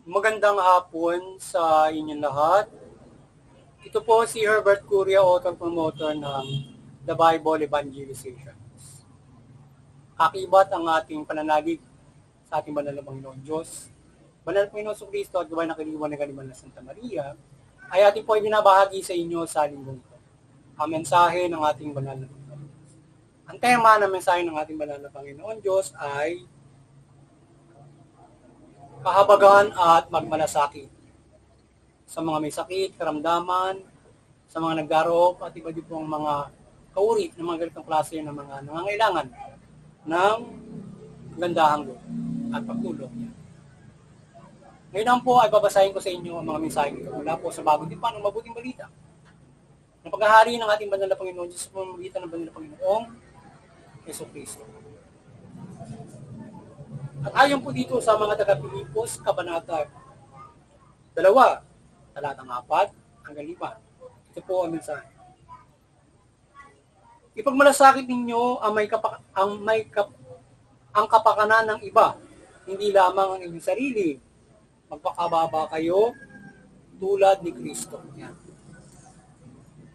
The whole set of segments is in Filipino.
Magandang hapon sa inyong lahat. Ito po si Herbert Curia, author promoter ng The Bible Evangelization. Kakibat ang ating pananagig sa ating banal na Panginoon Diyos. Banal na Panginoon Kristo at gawin na kaliwan ng kaliman na Santa Maria ay ating po ay binabahagi sa inyo sa linggong ito. Ang mensahe ng ating banal na Panginoon. Ang tema ng mensahe ng ating banal na Panginoon Diyos ay kahabagan at magmalasakit. Sa mga may sakit, karamdaman, sa mga nagdarop at iba din pong mga kauri ng mga ganitong klase ng mga nangangailangan ng gandahang loob at pagtulong. Ngayon po ay babasahin ko sa inyo ang mga mensahe ito mula po sa bagong tipan ng mabuting balita na paghahari ng ating banal na Panginoon Diyos sa pamamagitan ng banal na Panginoong Jesucristo. At ayon po dito sa mga taga-Pilipos, Kabanata 2, talatang 4 hanggang 5. Ito po ang mensahe. Ipagmalasakit ninyo ang kapakanan ng iba, hindi lamang ang inyong sarili. Magpakababa kayo tulad ni Kristo. Yan.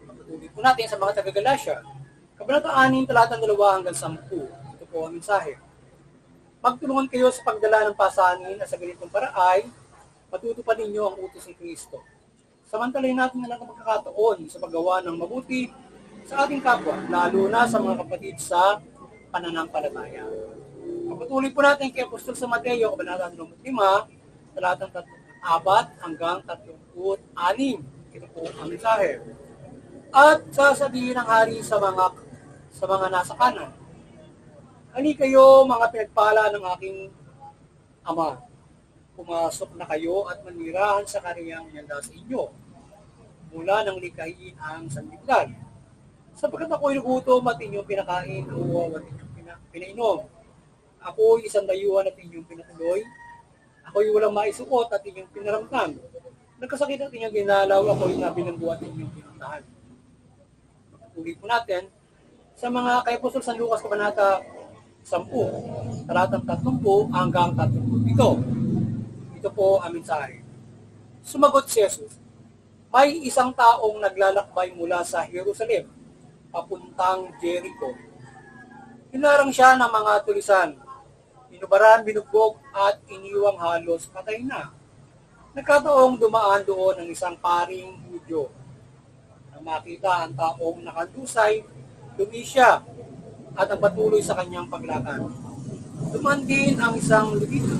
Patuloy po natin sa mga taga-Galasya. Kabanata 6, talatang 2 hanggang 10. Ito po ang mensahe. Magtulungan kayo sa pagdala ng pasanin at sa ganitong paraay, matutupad ninyo ang utos ni Kristo. Samantalahin natin na lang ang pagkakataon sa paggawa ng mabuti sa ating kapwa, lalo na sa mga kapatid sa pananampalataya. Pagpatuloy po natin kay Apostol sa Mateo, Kabanata 5, talatang 4 hanggang 36. Ito po ang mensahe. At sasabihin ng hari sa mga nasa kanan, "Ani kayo mga pinagpala ng aking Ama. Pumasok na kayo at manirahan sa kariyang yanda sa inyo. Mula nang likhain ang sanlibutan. Sapagkat ako'y nagutom at inyong pinakain, uwaw at inyong pinainom. Ako'y isang dayuhan at inyong pinatuloy. Ako'y walang maisuot at inyong pinaramdam. Nagkasakit at inyong ginalaw, ako'y nabinanggo at inyong pinuntahan." Pagpatuloy po natin sa mga kay Apostol San Lucas, Kabanata 10, talatang 30 hanggang 37. Ito po ang mensahe. Sumagot si Jesus, "May isang taong naglalakbay mula sa Jerusalem, papuntang Jericho. Hinarang siya ng mga tulisan, binubaran, binugbog at iniwang halos patay na. Nagkataong dumaan doon ang isang paring Hudyo. Nang makita ang taong nakandusay, dumi siya at nagpatuloy sa kanyang paglakad. Dumaan din ang isang Levita.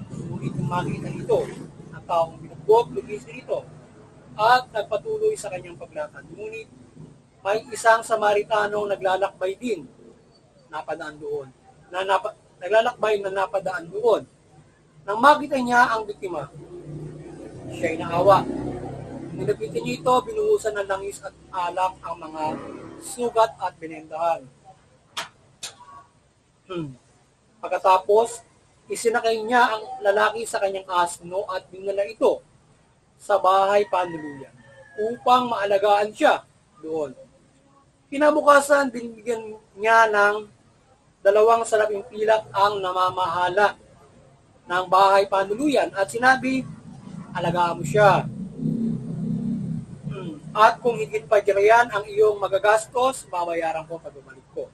Ngunit nang makita nito ang taong binugbog, lumis nito at nagpatuloy sa kanyang paglakad. Ngunit may isang Samaritanong naglalakbay din, napadaan doon. Naglalakbay na napadaan doon. Nang makita niya ang biktima, siya'y naawa. Nilapitan niya ito, binuhusan ng langis at alak ang mga sugat at binendahan. Pagkatapos, isinakay niya ang lalaki sa kanyang asno at dinala ito sa bahay panuluyan upang maalagaan siya doon. Kinabukasan, binigyan niya ng 2 salaping pilak ang namamahala ng bahay panuluyan at sinabi, "Alagaan mo siya. At kung higit pa diyan ang iyong magagastos, babayaran ko pag bumalik ko."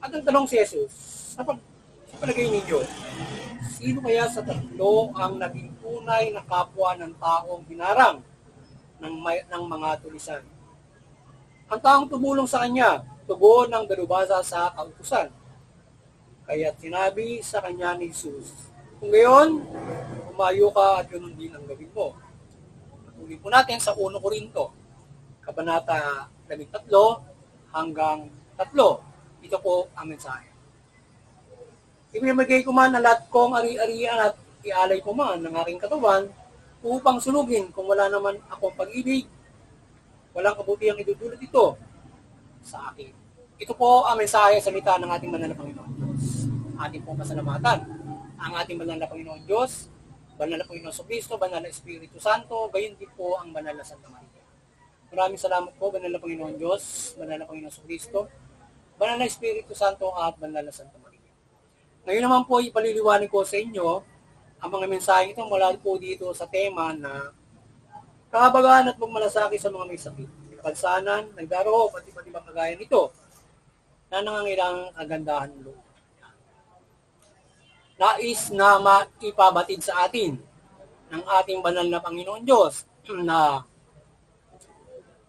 At ang tanong si Jesus, sa palagay ninyo, sino kaya sa tatlo ang naging tunay na kapwa ng taong hinarang ng mga tulisan? Ang taong tumulong sa kanya, tugon ng dalubhasa sa kautusan. Kaya sinabi sa kanya ni Jesus, "Kung gayon, umayo ka at yun din ang gawin mo." Patuloy po natin sa 1 Korinto, Kabanata 13 hanggang 3. Ito po ang mensahe. "Ibinibigay ko man ang lahat kong ari-arian at ialay ko man ng aking katawan upang sunugin kung wala naman akong pag-ibig, walang kabutihang idudulot ito sa akin." Ito po ang mensahe sa salita ng ating banal na Panginoon Diyos. Ating pong pasalamatan ang ating banal na Panginoon Diyos, banal na Panginoon Kristo, banal na Espiritu Santo, gayon din po ang banal na Santa Maria. Maraming salamat po, banal na Panginoon Diyos, banal na Panginoon Kristo, banal na Espiritu Santo at banal na Santa Maria. Ngayon naman po ipaliliwanag ko sa inyo ang mga mensahe ito mula po dito sa tema na kahabagan at pagmalasakit sa mga may sakit, kapansanan, nagdaro, pati ibang kagaya nito na nangangailangang kagandahan ng loob. Nais na maipabatid sa atin ng ating banal na Panginoon Diyos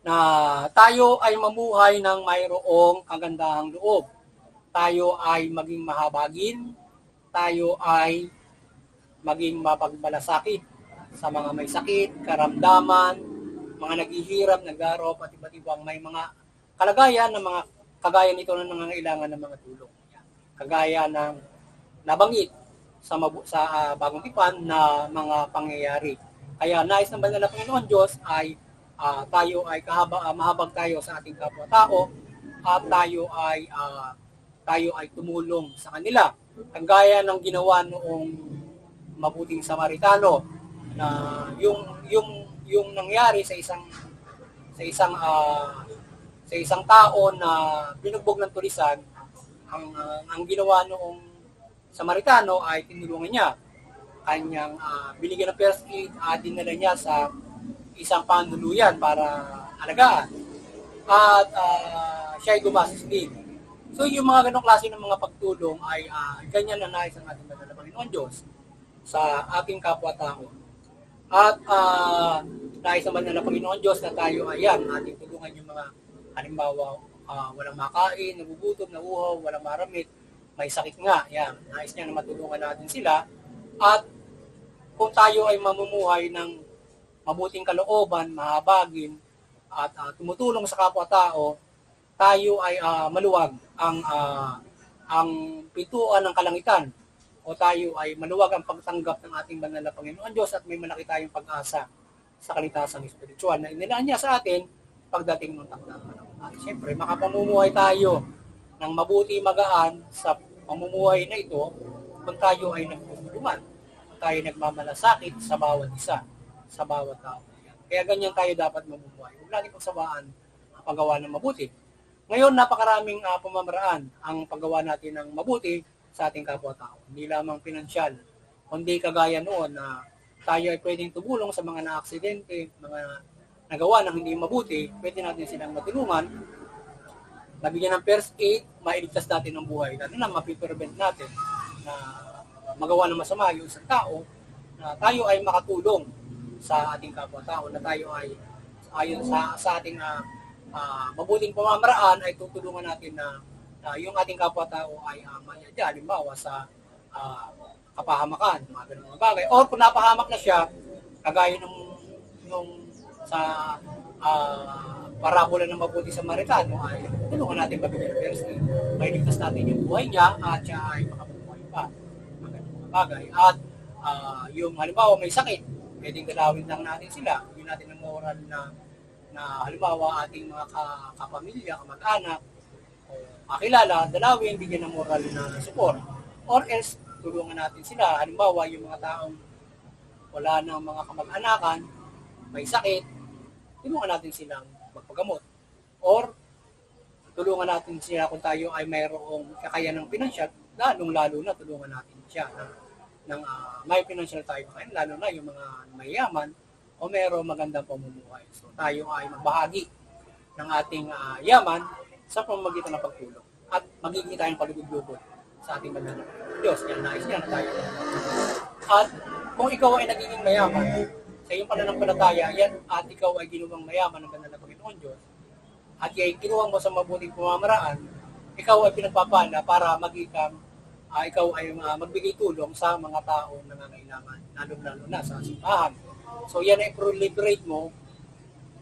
na tayo ay mamuhay ng mayroong kagandahang loob. Tayo ay maging mahabagin, tayo ay maging mapagmalasakit sa mga may sakit, karamdaman, mga naghihirap, nagdaro, pati iba't ibang may mga kalagayan ng mga kagaya nito na nangangailangan ng mga tulong. Kagaya ng nabanggit sa bagong tipan na mga pangyayari. Kaya nais ng banal na Panginoon Diyos ay tayo ay mahabag tayo sa ating kapwa-tao at tayo ay tumulong sa kanila. Kagaya ng ginawa noong mabuting Samaritano na yung nangyari sa isang tao na binugbog ng tulisan, ang ginawa noong Samaritano ay tinulungan niya. Kanyang binigyan ng first aid at dinala niya sa isang panluluyan para alagaan. At siya ay gumasis din. So yung mga ganong klase ng mga pagtulong ay ganyan na nais ang ating banal na Panginoon Diyos sa ating kapwa-tao. At nais naman na Panginoon Diyos na tayo ayan, ating tulungan yung mga halimbawa walang makain, nagugutom, nauhaw, walang maramit, may sakit nga. Yan, nais niya na matulungan natin sila. At kung tayo ay mamumuhay ng mabuting kalooban, mahabagin, at tumutulong sa kapwa-tao, tayo ay maluwag ang pintuan ng kalangitan o tayo ay maluwag ang pagtanggap ng ating banal na Panginoon Diyos at may malaki tayong pag-asa sa kaligtasang espiritual na inilaan niya sa atin pagdating ng takdang panahon. At siyempre, makapamumuhay tayo ng mabuti magaan sa pamumuhay na ito kung tayo ay nagtutulungan, kung tayo nagmamalasakit sa bawat isa, sa bawat tao. Kaya ganyan tayo dapat mamumuhay. Huwag natin pagsawaan ang paggawa ng mabuti. Ngayon, napakaraming pamamaraan ang paggawa natin ng mabuti sa ating kapwa-tao. Hindi lamang pinansyal, kundi kagaya noon na tayo ay pwedeng tumulong sa mga na-aksidente, mga nagawa ng hindi mabuti, pwede natin silang matulungan, mabigyan ng first aid, mailigtas natin ang buhay. Lalo na mapiprevent natin na magawa ng masama yung isang tao, na tayo ay makatulong sa ating kapwa-tao, na tayo ay ayon sa ating mabuting pamamaraan ay tutulungan natin na yung ating kapwa-tao ay mayadya, halimbawa sa kapahamakan, mga ganun mga bagay. O kung napahamak na siya, kagaya nung sa parabola ng mabuti Samaritano, ay tulungan natin mabigyan ng first aid. May ligtas natin yung buhay niya at siya ay makabubuhay pa. Mga ganun mga bagay. At yung halimbawa may sakit, pwedeng dalawin lang natin sila. Hindi natin ang moral na halimbawa ating mga kapamilya, kamag-anak, kakilala, dalawin, bigyan ng moral na support. Or else, tulungan natin sila. Halimbawa, yung mga taong wala ng mga kamag-anakan, may sakit, tulungan natin silang magpagamot. Or, tulungan natin sila kung tayo ay mayroong kakayanang pinansyal, lalong-lalo na tulungan natin siya ng may pinansyal tayo kain, lalo na yung mga mayaman o mayroong magandang pamumuhay. So, tayo ay magbahagi ng ating yaman sa pamamagitan ng pagtulong. At magiging tayong palugod-lugod sa ating banal na Diyos. Yan, nais niya na tayo. At kung ikaw ay nagiging mayaman, sa iyong pananampalataya, yan, at ikaw ay ginawang mayaman ng banal na Panginoon Diyos, at ay kinuha mo sa mabuting pamamaraan, ikaw ay pinagpapala para ikaw ay magbigay tulong sa mga taong nangangailangan, lalo na sa simbahan. So yan ay proliferate mo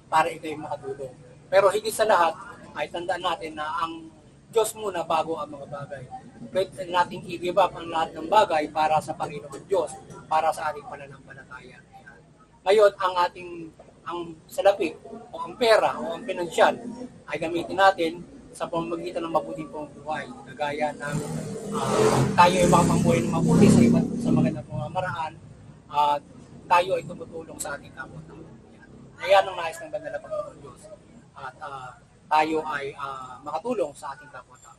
para ikaw ay makatulong. Pero higit sa lahat, ay tandaan natin na ang Diyos muna bago ang mga bagay. Pwede natin i-give up ang lahat ng bagay para sa Panginoon Diyos, para sa ating pananampalataya. Ngayon, ang salapi o ang pera o ang pinansyal ay gamitin natin sa pamamagitan ng mabuting pamumuhay. Kagaya ng tayo ay makapambuhay ng mabuti sa magandang pamamaraan at tayo ay tumutulong sa ating kapwa-tao. Ayan ang nais ng banal na Panginoon Diyos. At tayo ay makatulong sa ating kapwa-tao.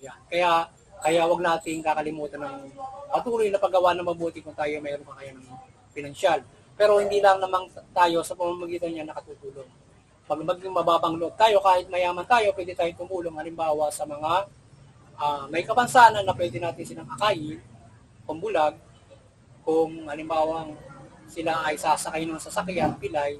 Yan. Kaya Kaya wag nating kakalimutan ng patuloy na paggawa ng mabuti kung tayo mayroon kakayahan ng pinansyal. Pero hindi lang naman tayo sa pamamagitan niya nakatutulong. Pag maging mababang loob tayo, kahit mayaman tayo, pwede tayong tumulong halimbawa sa mga may kapansanan na pwede natin silang akayin, pambulag, kung halimbawa sila ay sasakay ng sasakyan, pilay,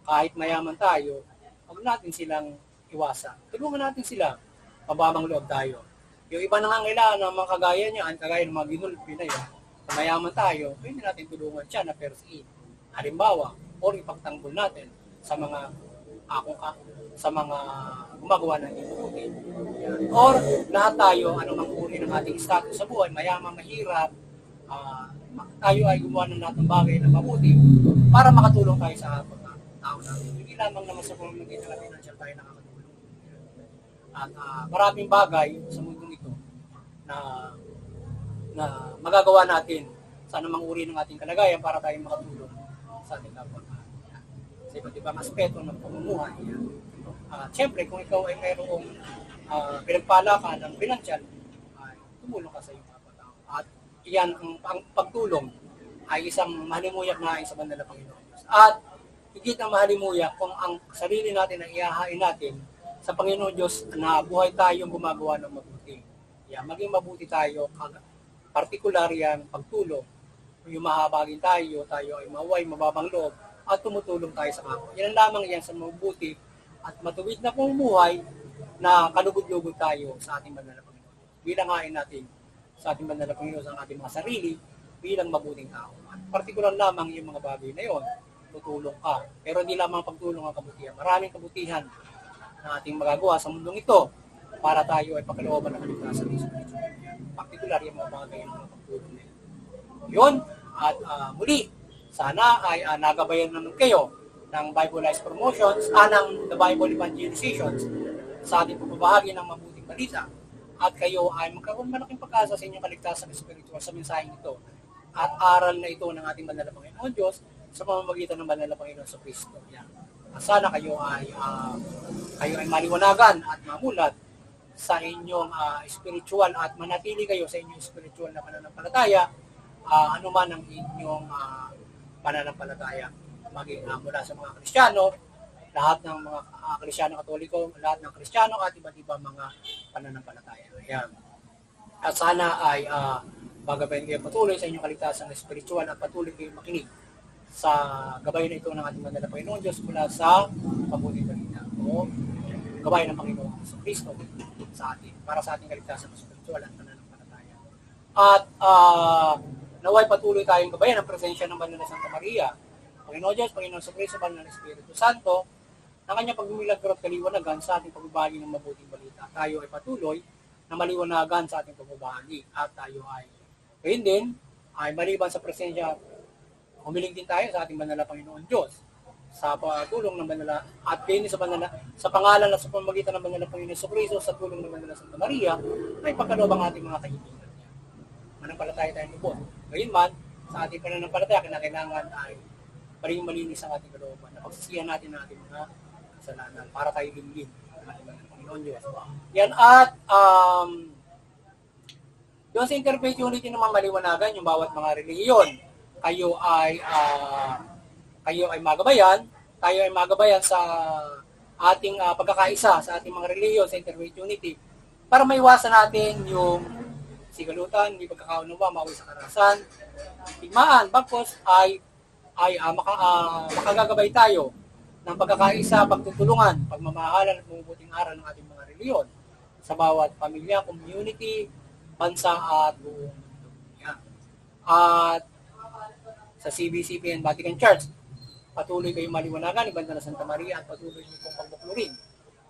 kahit mayaman tayo, huwag natin silang iwasan. Tulungan natin sila, mababang loob tayo. Yung iba nangangailangan ng mga kagaya niya, kagaya ng mga ginulpi na yun, kung mayaman tayo, pwede natin tulungan siya na persiin. Halimbawa, o ipagtanggol natin sa mga sa mga gumagawa ng inibuti. Or lahat tayo, anumang uri ng ating status sa buhay, mayaman, mahirap, tayo ay gumawa ng lahat ng bagay na mabuti para makatulong tayo sa tao natin. Hindi lamang naman sa pamamagitan ng financial tayo nakakatulong. At maraming bagay sa mundong ito na magagawa natin sa anumang uri ng ating kalagayan para tayo makatulong sa ating kapwa. Sa iba't ibang aspeto ng pamumuhay. Siyempre, kung ikaw ay mayroong pinagpala ka ng financial, ay tumulong ka sa iyong kapwa. At iyan, ang pagtulong ay isang mahalimuyak na sa banal na Panginoon. At higit ang mahalimuyak kung ang sarili natin ay ihahain natin sa Panginoon Diyos na buhay tayong gumagawa ng mabuti. Maging mabuti tayo, partikular yan, pagtulong. Yung mahabagin tayo ay maway, mababang loob, at tumutulong tayo sa kapwa. Yan lamang yan sa mabuti at matuwid na pamumuhay na kalugod-lugod tayo sa ating banal na Panginoon. Bilang hain natin sa ating banal na Panginoon sa ating mga sarili bilang mabuting tao. At partikular lamang yung mga bagay na yon, tutulong ka. Pero hindi lamang pagtulong ang kabutihan. Maraming kabutihan na ating magagawa sa mundong ito para tayo ay pagkalooban ng kaligtasan ng Espiritu. Partikular yung mga bagay ng mga pagtulong na yun. At muli, sana ay nagabayan naman kayo ng Bible Life Promotions, ng The Bible Evangelizations sa ating pagbabahagi ng mabuting balita. At kayo ay magkaroon malaking pag-asa sa inyong kaligtasan spiritual sa mensaheng ito. At aral na ito ng ating banal na Panginoon Diyos sa pamamagitan ng banal na Panginoon sa Kristo. At sana kayo ay maliwanagan at mamulat sa inyong spiritual at manatili kayo sa inyong spiritual na pananampalataya, anuman ang inyong pananampalataya, maging mula sa mga Kristiyano, lahat ng mga Kristiyano Katoliko, lahat ng Kristiyano at iba't ibang mga pananampalataya. Ayan. At sana ay magabayan kayo patuloy sa inyong kaligtasan na spiritual at patuloy kayo makinig sa gabay na ito ng ating banal na Panginoon Diyos mula sa mabuting balita o gabay ng Panginoon sa Kristo sa atin, para sa ating kaligtasan na spiritual at pananampalataya. At naway patuloy tayong gabayan ang presensya ng banal na Santa Maria, Panginoon Diyos, Panginoon sa Kristo, banal na Espiritu Santo, na kanyang pagmimilagro at kaliwanagan sa ating pagbabahagi ng mabuting balita. Tayo ay patuloy na maliwanagan sa ating pagbabahagi at tayo ay ngayon din ay maliban sa presensya, humiling din tayo sa ating banal na Panginoon Diyos sa tulong ng banal at kini sa pangalan at sa pamamagitan ng banal na Panginoon sa Kristo sa tulong ng banal na Santa Maria ay pagkaloob ang ating mga kaibigan. Manampalataya tayong lubos. Ngayon man, sa ating pananampalataya, kinakailangan ay paring malinis ang ating kalooban. Napagsisihan natin ang ating mga kasalanan para tayo limlim ng ating Panginoon Diyos. Yan at doon sa interfaith unity naman maliwanagan yung bawat mga relihiyon. Kayo ay magabayan, tayo ay magabayan sa ating pagkakaisa sa ating mga relihiyon sa interfaith unity para maiwasan natin yung sigalutan, hindi pagkakaunawa, mauwi sa karahasan, tigmaan, bagkos ay makagagabay tayo ng pagkakaisa, pagtutulungan, pagmamahalan at mabubuting aral ng ating mga reliyon sa bawat pamilya, community, bansa at buong mundo. At sa CBCP and Vatican Church, patuloy kayong maliwanagan, ibanda na Santa Maria at patuloy niyo pong pagbuklurin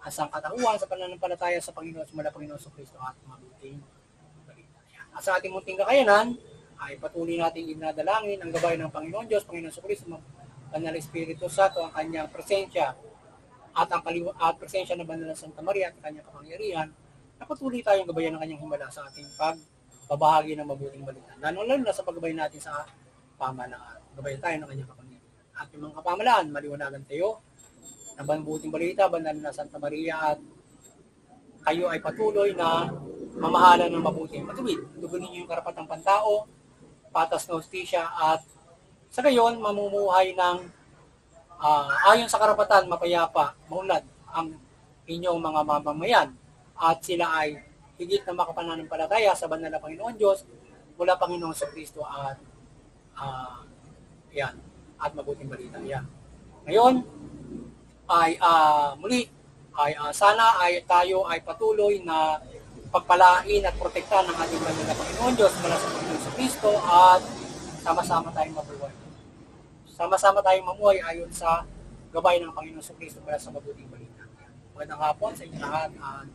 ang sangkatauhan sa pananampalataya sa Panginoon at mula Panginoon sa Kristo at mabuting balita. At sa ating munting kakayanan, ay patuloy natin inadalangin ang gabay ng Panginoon Diyos, Panginoon sa Kristo, Banal Espiritu Santo, ang kanyang presensya at presensya ng Banal na Santa Maria at ang kanyang kapangyarihan, na patuloy tayong gabayan ng kanyang himala sa ating pagbabahagi ng mabuting balita. Lalo na sa paggabay natin sa pamahalaan. Gabayan tayo ng kanyang kapangyarihan. At yung mga kapamahalaan, maliwanagan tayo ng mabuting balita, Banal na Santa Maria, at kayo ay patuloy na mamahala ng mabuti, matuwid. Tugunin niyo yung karapatang pantao, patas na hustisya, at sa gayon, mamumuhay ng ayon sa karapatan, mapayapa, maunlad ang inyong mga mamamayan. At sila ay higit na makapananampalataya sa banal na Panginoon Diyos mula Panginoon sa Kristo at yan, at mabuting balita. Yan. Ngayon, ay muli, ay sana ay tayo ay patuloy na pagpalain at protektahan ng ating banal na Panginoon Diyos mula sa Panginoon sa Kristo at sama-sama tayong mabuhay. Sama-sama tayong mamuhay ayon sa gabay ng Panginoon sa Kristo para sa mabuting balita. Magandang hapon sa inyo lahat at